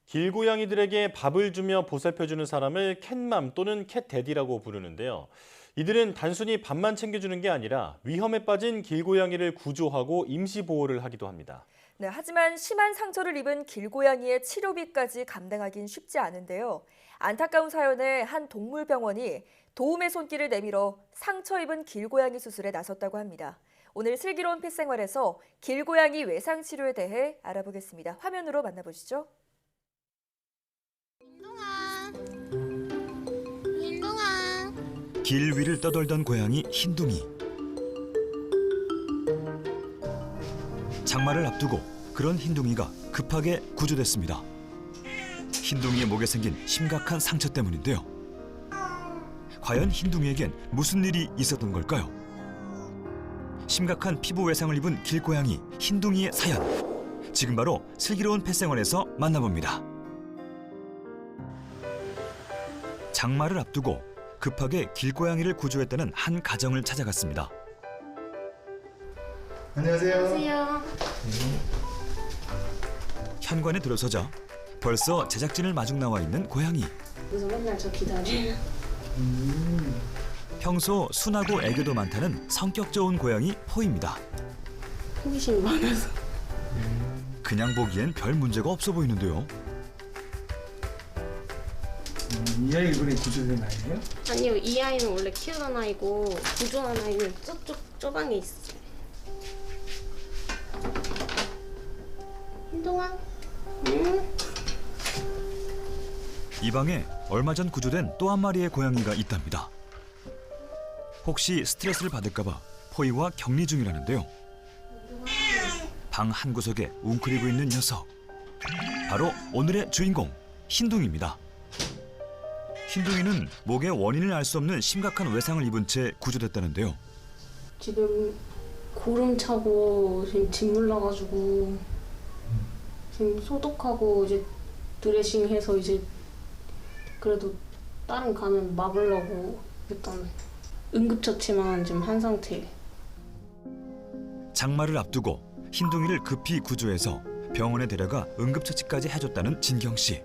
길고양이들에게 밥을 주며 보살펴주는 사람을 캣맘 또는 캣데디라고 부르는데요. 이들은 단순히 밥만 챙겨주는 게 아니라 위험에 빠진 길고양이를 구조하고 임시보호를 하기도 합니다. 네, 하지만 심한 상처를 입은 길고양이의 치료비까지 감당하긴 쉽지 않은데요. 안타까운 사연에 한 동물병원이 도움의 손길을 내밀어 상처 입은 길고양이 수술에 나섰다고 합니다. 오늘 슬기로운 펫생활에서 길고양이 외상 치료에 대해 알아보겠습니다. 화면으로 만나보시죠. 흰둥아. 길 위를 떠돌던 고양이 흰둥이. 장마를 앞두고 그런 흰둥이가 급하게 구조됐습니다. 흰둥이의 목에 생긴 심각한 상처 때문인데요. 과연 흰둥이에겐 무슨 일이 있었던 걸까요? 심각한 피부 외상을 입은 길고양이 흰둥이의 사연. 지금 바로 슬기로운 펫생활에서 만나봅니다. 장마를 앞두고 급하게 길고양이를 구조했다는 한 가정을 찾아갔습니다. 안녕하세요. 안녕하세요. 현관에 들어서자 벌써 제작진을 마중 나와 있는 고양이. 그래서 맨날 저 기다려요. 평소 순하고 애교도 많다는 성격 좋은 고양이 포입니다. 호기심이 많아서. 그냥 보기엔 별 문제가 없어 보이는데요. 이 아이 이번에 구조된 아이예요? 아니요, 이 아이는 원래 키우던 아이고 구조한 아이는 저쪽 쪼방에 있어요. 흰둥아. 응? 이 방에 얼마 전 구조된 또 한 마리의 고양이가 있답니다. 혹시 스트레스를 받을까 봐 포이와 격리 중이라는데요. 방 한 구석에 웅크리고 있는 녀석. 바로 오늘의 주인공 흰둥이입니다. 흰둥이는 목의 원인을 알 수 없는 심각한 외상을 입은 채 구조됐다는데요. 지금 고름 차고 지금 진물 나가지고 지금 소독하고 이제 드레싱해서 이제 그래도 다른 감염 막으려고 일단 응급처치만 지금 한 상태. 장마를 앞두고 흰둥이를 급히 구조해서 병원에 데려가 응급처치까지 해줬다는 진경 씨.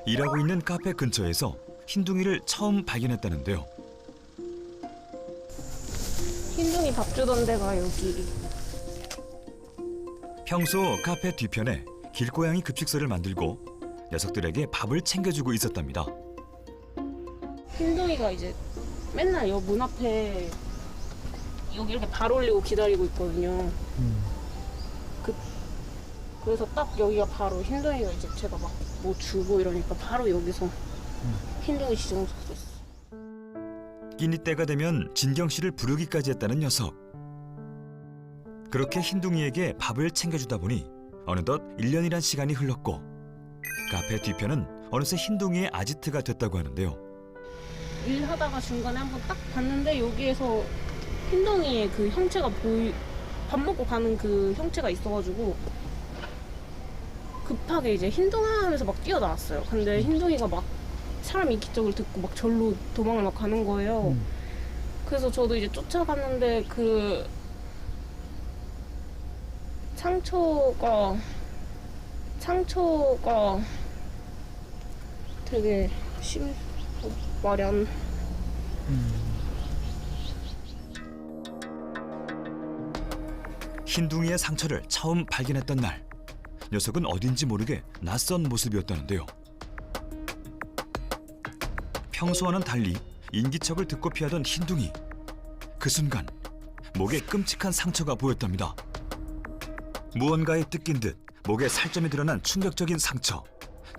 일하고 있는 카페 근처에서 흰둥이를 처음 발견했다는데요. 흰둥이 밥 주던 데가 여기. 평소 카페 뒤편에 길고양이 급식소를 만들고 녀석들에게 밥을 챙겨주고 있었답니다. 흰둥이가 이제 맨날 여 문 앞에 여기 이렇게 발 올리고 기다리고 있거든요. 그래서 딱 여기가 바로 흰둥이가 이제 제가 막 뭐 주고 이러니까 바로 여기서 흰둥이 지정 썼어. 끼니 때가 되면 진경 씨를 부르기까지 했다는 녀석. 그렇게 흰둥이에게 밥을 챙겨주다 보니 어느덧 1년이란 시간이 흘렀고 카페 뒤편은 어느새 흰둥이의 아지트가 됐다고 하는데요. 일하다가 중간에 한번 딱 봤는데 여기에서 흰둥이의 그 형체가 밥 먹고 가는 그 형체가 있어가지고 급하게 이제 흰둥아 하면서 막 뛰어나왔어요. 근데 흰둥이가 막 사람 인기척을 듣고 막 절로 도망을 막 가는 거예요. 그래서 저도 이제 쫓아갔는데 그 상처가 되게 말이 안. 흰둥이의 상처를 처음 발견했던 날, 녀석은 어딘지 모르게 낯선 모습이었다는데요. 평소와는 달리 인기척을 듣고 피하던 흰둥이. 그 순간 목에 끔찍한 상처가 보였답니다. 무언가에 뜯긴 듯 목에 살점이 드러난 충격적인 상처.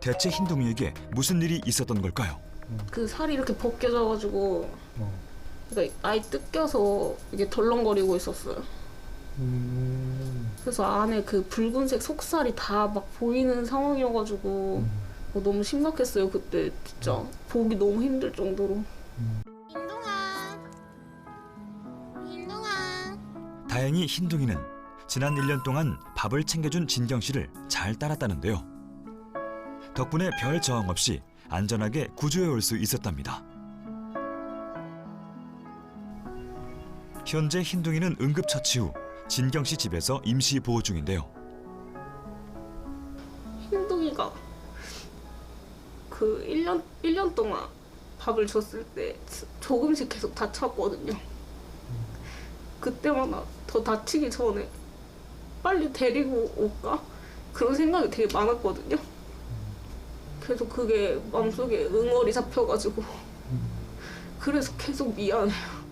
대체 흰둥이에게 무슨 일이 있었던 걸까요? 그 살이 이렇게 벗겨져가지고 그러니까 아예 뜯겨서 이게 덜렁거리고 있었어요. 그래서 안에 그 붉은색 속살이 다 막 보이는 상황이어가지고 너무 심각했어요 그때 진짜. 보기 너무 힘들 정도로. 흰둥아. 다행히 흰둥이는 지난 1년 동안 밥을 챙겨준 진경 씨를 잘 따랐다는데요. 덕분에 별 저항 없이 안전하게 구조해 올 수 있었답니다. 현재 흰둥이는 응급처치 후 진경 씨 집에서 임시 보호 중인데요. 아이가 그 1년 동안 밥을 줬을 때 조금씩 계속 다쳤거든요. 그때마다 더 다치기 전에 빨리 데리고 올까? 그런 생각이 되게 많았거든요. 계속 그게 마음속에 응어리 잡혀가지고 그래서 계속 미안해요.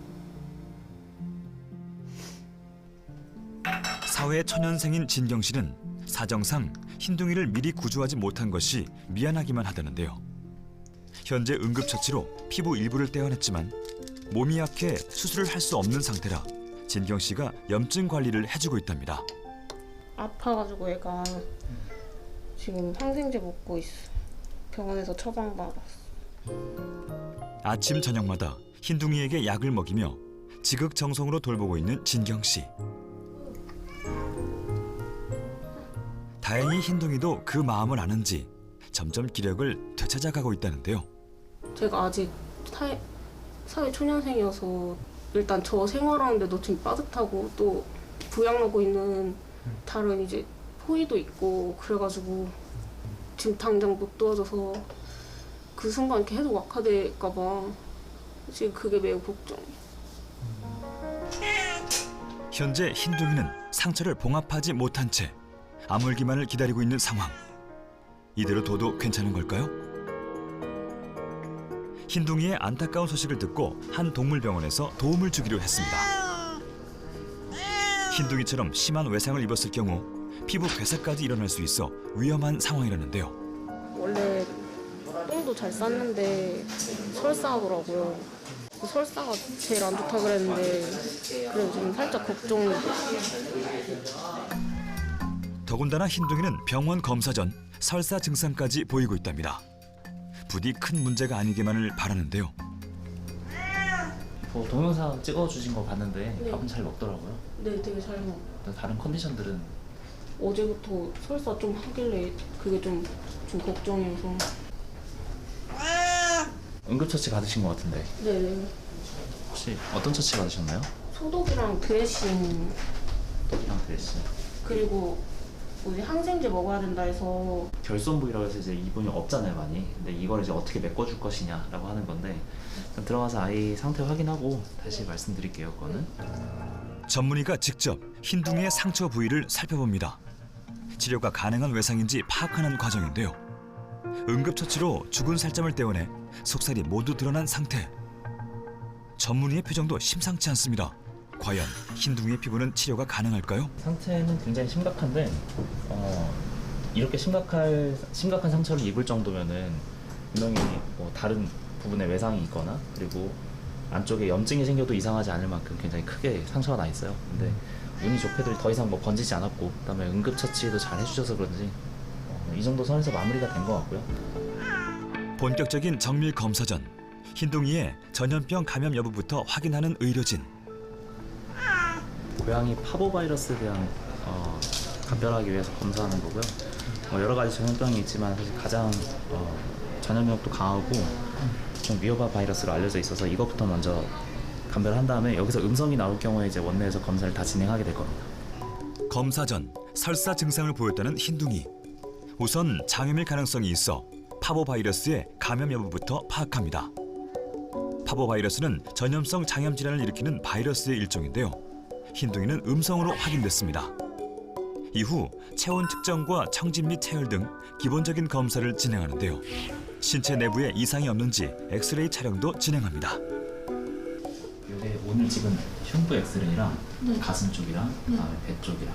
사회 초년생인 진경 씨는 사정상 흰둥이를 미리 구조하지 못한 것이 미안하기만 하다는데요. 현재 응급처치로 피부 일부를 떼어냈지만 몸이 약해 수술을 할 수 없는 상태라 진경 씨가 염증 관리를 해주고 있답니다. 아파가지고 애가 지금 항생제 먹고 있어. 병원에서 처방받았어. 아침 저녁마다 흰둥이에게 약을 먹이며 지극정성으로 돌보고 있는 진경 씨. 다행히 흰둥이도 그 마음을 아는지 점점 기력을 되찾아가고 있다는데요. 제가 아직 사회 초년생이어서 일단 저 생활하는데도 지금 빠듯하고 또 부양하고 있는 다른 이제 포이도 있고 그래가지고 지금 당장 못 도와줘서 그 순간 계속 악화될까봐 지금 그게 매우 걱정이에요. 현재 흰둥이는 상처를 봉합하지 못한 채 아물기만을 기다리고 있는 상황. 이대로 둬도 괜찮은 걸까요? 흰둥이의 안타까운 소식을 듣고 한 동물병원에서 도움을 주기로 했습니다. 흰둥이처럼 심한 외상을 입었을 경우 피부 괴사까지 일어날 수 있어 위험한 상황이라는데요. 원래 똥도 잘 쌌는데 설사하더라고요. 설사가 제일 안 좋다 그랬는데 그래서 지금 살짝 걱정이. 더군다나 흰둥이는 병원 검사 전 설사 증상까지 보이고 있답니다. 부디 큰 문제가 아니기만을 바라는데요. 동영상 찍어주신 거 봤는데 네. 밥은 잘 먹더라고요. 네, 되게 잘 먹어. 다른 컨디션들은 어제부터 설사 좀 하길래 그게 좀 걱정이어서. 응급처치 받으신 것 같은데 네. 혹시 어떤 처치 받으셨나요? 소독이랑 드레싱 떡이랑 드레싱. 그리고 우리 항생제 먹어야 된다 해서. 결손 부위라고 해서 이제 이분이 없잖아요 많이. 근데 이걸 이제 어떻게 메꿔줄 것이냐라고 하는 건데 일단 들어가서 아이 상태 확인하고 다시 말씀드릴게요. 그거는. 전문의가 직접 흰둥이의 상처 부위를 살펴봅니다. 치료가 가능한 외상인지 파악하는 과정인데요. 응급처치로 죽은 살점을 떼어내 속살이 모두 드러난 상태. 전문의의 표정도 심상치 않습니다. 과연 흰둥이의 피부는 치료가 가능할까요? 상태는 굉장히 심각한데 이렇게 심각한 상처를 입을 정도면은 분명히 뭐 다른 부분에 외상이 있거나 그리고 안쪽에 염증이 생겨도 이상하지 않을 만큼 굉장히 크게 상처가 나 있어요. 근데 운이 좋게도 더 이상 뭐 번지지 않았고 그다음에 응급처치도 잘 해주셔서 그런지 이 정도 선에서 마무리가 된 것 같고요. 본격적인 정밀 검사 전 흰둥이의 전염병 감염 여부부터 확인하는 의료진. 고양이 파보바이러스에 대한 감별하기 위해서 검사하는 거고요. 여러 가지 전염병이 있지만 사실 가장 전염력도 강하고 좀 위험한 바이러스로 알려져 있어서 이것부터 먼저 감별한 다음에 여기서 음성이 나올 경우에 이제 원내에서 검사를 다 진행하게 될 겁니다. 검사 전 설사 증상을 보였다는 흰둥이. 우선 장염일 가능성이 있어 파보바이러스의 감염 여부부터 파악합니다. 파보바이러스는 전염성 장염 질환을 일으키는 바이러스의 일종인데요. 흰둥이는 음성으로 확인됐습니다. 이후 체온 측정과 청진 및 체열 등 기본적인 검사를 진행하는데요. 신체 내부에 이상이 없는지 엑스레이 촬영도 진행합니다. 이게 오늘 찍은 흉부 엑스레이랑 가슴 쪽이랑 그다음에 배 쪽이랑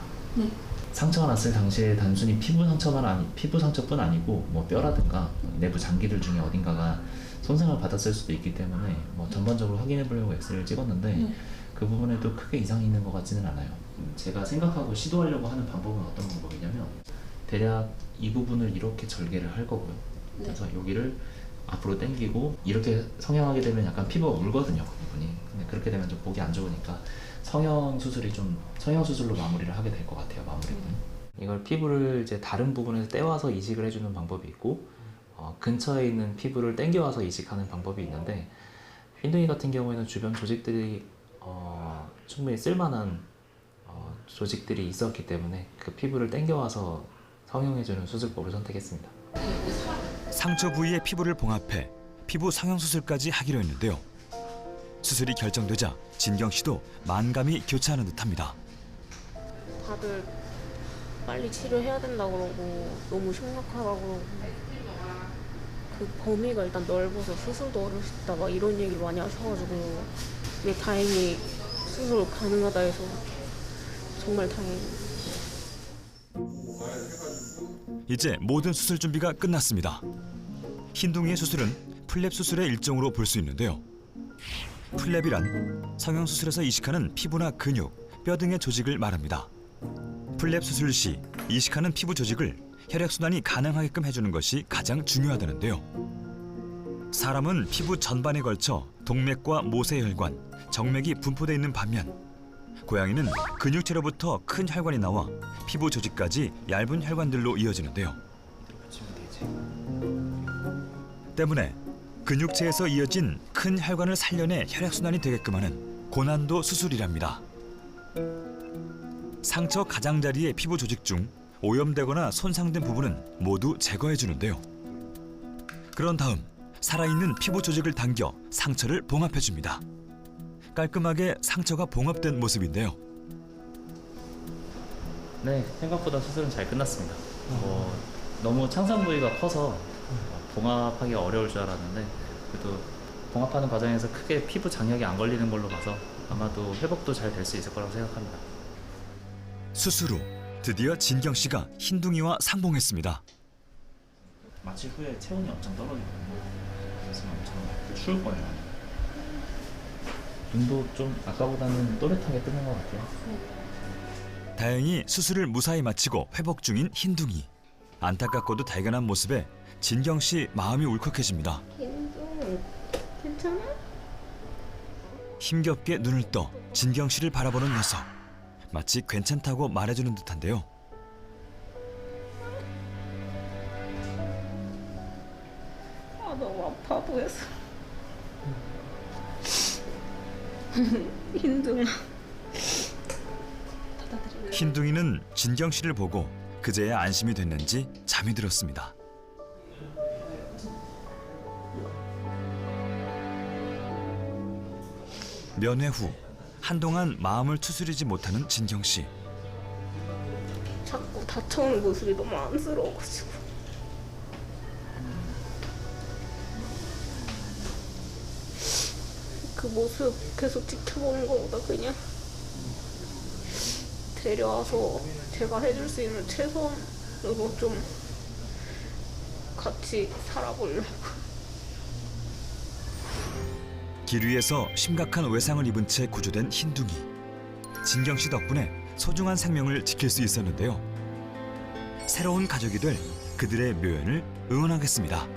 상처가 났을 당시에 단순히 피부 상처뿐 아니고 뭐 뼈라든가 내부 장기들 중에 어딘가가 손상을 받았을 수도 있기 때문에 뭐 전반적으로 확인해 보려고 엑스레이를 찍었는데 그 부분에도 크게 이상이 있는 것 같지는 않아요. 제가 생각하고 시도하려고 하는 방법은 어떤 방법이냐면 대략 이 부분을 이렇게 절개를 할 거고요. 그래서 여기를 앞으로 당기고 이렇게 성형하게 되면 약간 피부가 울거든요, 그 부분이. 근데 그렇게 되면 좀 보기 안 좋으니까 성형 수술로 마무리를 하게 될 것 같아요, 마무리는. 이걸 피부를 이제 다른 부분에서 떼와서 이식을 해주는 방법이 있고 근처에 있는 피부를 당겨와서 이식하는 방법이 있는데 흰둥이 같은 경우에는 주변 조직들이 충분히 쓸만한 조직들이 있었기 때문에 그 피부를 당겨와서 성형해주는 수술법을 선택했습니다. 상처 부위의 피부를 봉합해 피부 성형 수술까지 하기로 했는데요. 수술이 결정되자 진경 씨도 만감이 교차하는 듯합니다. 다들 빨리 치료해야 된다고 그러고 너무 심각하다고 그러고 그 범위가 일단 넓어서 수술도 어려울 수 있다 막 이런 얘기를 많이 하셔가지고 근데 다행히 수술 가능하다 해서 정말 다행이에요. 이제 모든 수술 준비가 끝났습니다. 흰둥이의 수술은 플랩 수술의 일종으로 볼 수 있는데요. 플랩이란 성형수술에서 이식하는 피부나 근육, 뼈 등의 조직을 말합니다. 플랩 수술 시 이식하는 피부 조직을 혈액순환이 가능하게끔 해주는 것이 가장 중요하다는데요. 사람은 피부 전반에 걸쳐 동맥과 모세혈관, 정맥이 분포되어 있는 반면 고양이는 근육체로부터 큰 혈관이 나와 피부 조직까지 얇은 혈관들로 이어지는데요. 때문에 근육체에서 이어진 큰 혈관을 살려내 혈액순환이 되게끔 하는 고난도 수술이랍니다. 상처 가장자리의 피부 조직 중 오염되거나 손상된 부분은 모두 제거해 주는데요. 그런 다음 살아있는 피부 조직을 당겨 상처를 봉합해 줍니다. 깔끔하게 상처가 봉합된 모습인데요. 네, 생각보다 수술은 잘 끝났습니다. 너무 창상 부위가 커서 봉합하기 어려울 줄 알았는데 그래도 봉합하는 과정에서 크게 피부 장벽이 안 걸리는 걸로 봐서 아마도 회복도 잘 될 수 있을 거라고 생각합니다. 수술 후 드디어 진경 씨가 흰둥이와 상봉했습니다. 마취 후에 체온이 엄청 떨어지거든요. 그래서 엄청 추울 거예요. 눈도 좀 아까보다는 또렷하게 뜨는 것 같아요. 다행히 수술을 무사히 마치고 회복 중인 흰둥이. 안타깝고도 발견한 모습에 진경 씨 마음이 울컥해집니다. 흰둥 괜찮아? 힘겹게 눈을 떠 진경 씨를 바라보는 녀석. 마치 괜찮다고 말해주는 듯한데요. 아 너무 아파 보여서 흰둥아 흰둥이는 진경 씨를 보고 그제야 안심이 됐는지 잠이 들었습니다. 면회 후 한동안 마음을 추스리지 못하는 진경 씨. 자꾸 다쳐오는 모습이 너무 안쓰러워가지고 그 모습 계속 지켜보는 것보다 그냥 데려와서 제가 해줄 수 있는 최선으로 좀 같이 살아보려고. 길 위에서 심각한 외상을 입은 채 구조된 흰둥이. 진경 씨 덕분에 소중한 생명을 지킬 수 있었는데요. 새로운 가족이 될 그들의 묘연을 응원하겠습니다.